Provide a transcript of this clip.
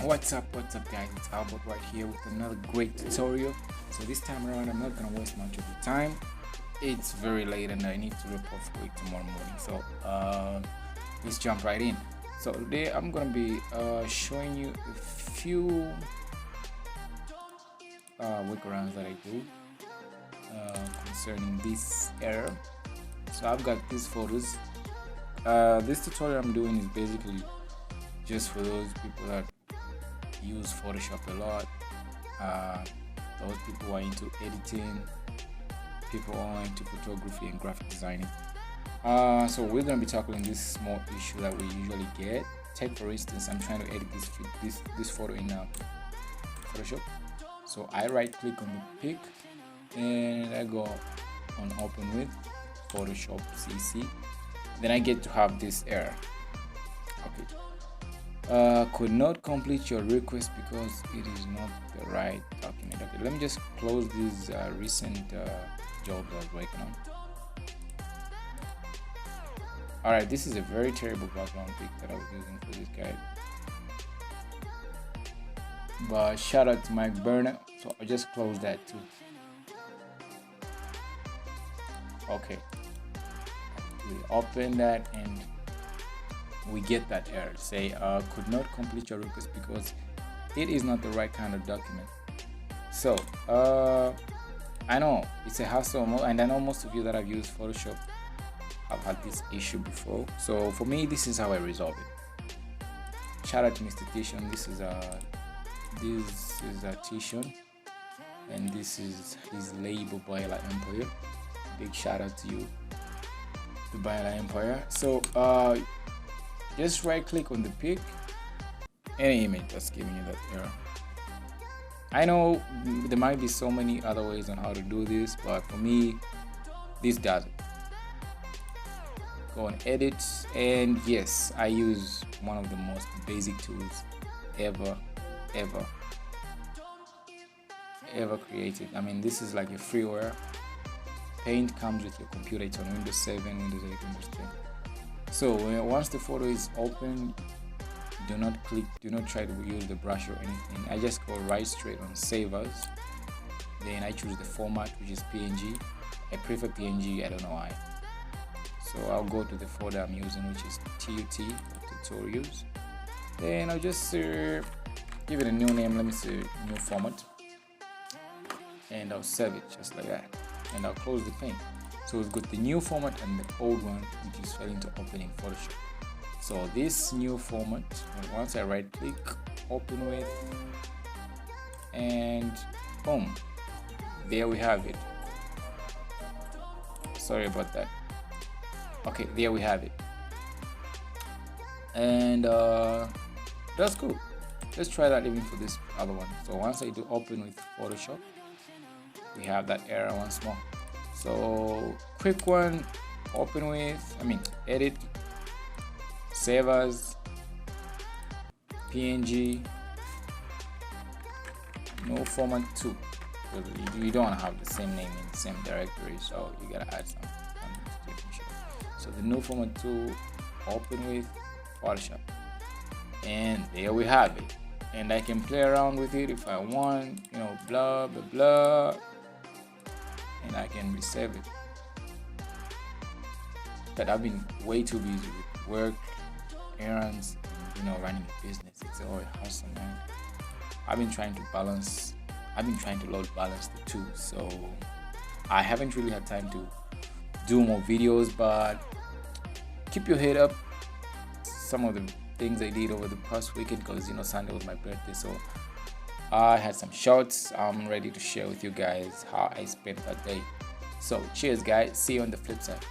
What's up guys, it's Albert right here with another great tutorial. So this time around I'm not gonna waste much of your time. It's very late and I need to report for work tomorrow morning, so let's jump right in. So today I'm gonna be showing you a few workarounds that I do concerning this error. So I've got these photos. This tutorial I'm doing is basically just for those people that use Photoshop a lot, those people who are into editing, people who are into photography and graphic designing. So we're going to be tackling this small issue that we usually get. Take for instance, I'm trying to edit this photo in Photoshop. So I right click on the pic and I go on open with Photoshop CC. Then I get to have this error. Okay. Could not complete your request because it is not the right document. Okay, let me just close these recent jobs I was working on. Alright, this is a very terrible background pic that I was using for this guy. But shout out to Mike Burner. So I just closed that too. Okay. We open that and we get that error. Say could not complete your request because it is not the right kind of document. So I know it's a hassle, and I know most of you that have used Photoshop have had this issue before. So for me, this is how I resolve it. Shout out to Mr. Tishon. This is a Tishon, and this is his label Boiler Empire. Big shout out to you, the Boiler Empire. So just right click on the pic, any image that's giving you that error. I know there might be so many other ways on how to do this, but for me, this does it. Go on edit, and yes, I use one of the most basic tools ever created. I mean, this is like a freeware. Paint comes with your computer. It's on Windows 7, Windows 8, Windows 10. So once the photo is open, do not try to use the brush or anything. I just go right straight on Save As. Then I choose the format, which is PNG. I prefer PNG, I don't know why. So I'll go to the folder I'm using, which is TUT, tutorials. Then I'll just give it a new name. Let me say new format. And I'll save it just like that. And I'll close the pane. So we've got the new format and the old one, which is failing to open in Photoshop. So this new format, once I right click, open with, and boom, there we have it. Sorry about that. Okay, there we have it. And that's cool. Let's try that even for this other one. So once I do open with Photoshop, we have that error once more. So quick one, open with, edit, Save As, PNG, no format 2. You don't want to have the same name in the same directory, so you gotta add some different shit. So the new format 2, open with Photoshop, and there we have it. And I can play around with it if I want, blah blah blah, and I can resave it. But I've been way too busy with work, errands, and, running a business. It's all a hustle, man. I've been trying to load balance the two, so I haven't really had time to do more videos, but keep your head up. Some of the things I did over the past weekend, because Sunday was my birthday, so I had some shots. I'm ready to share with you guys how I spent that day. So cheers guys, see you on the flip side.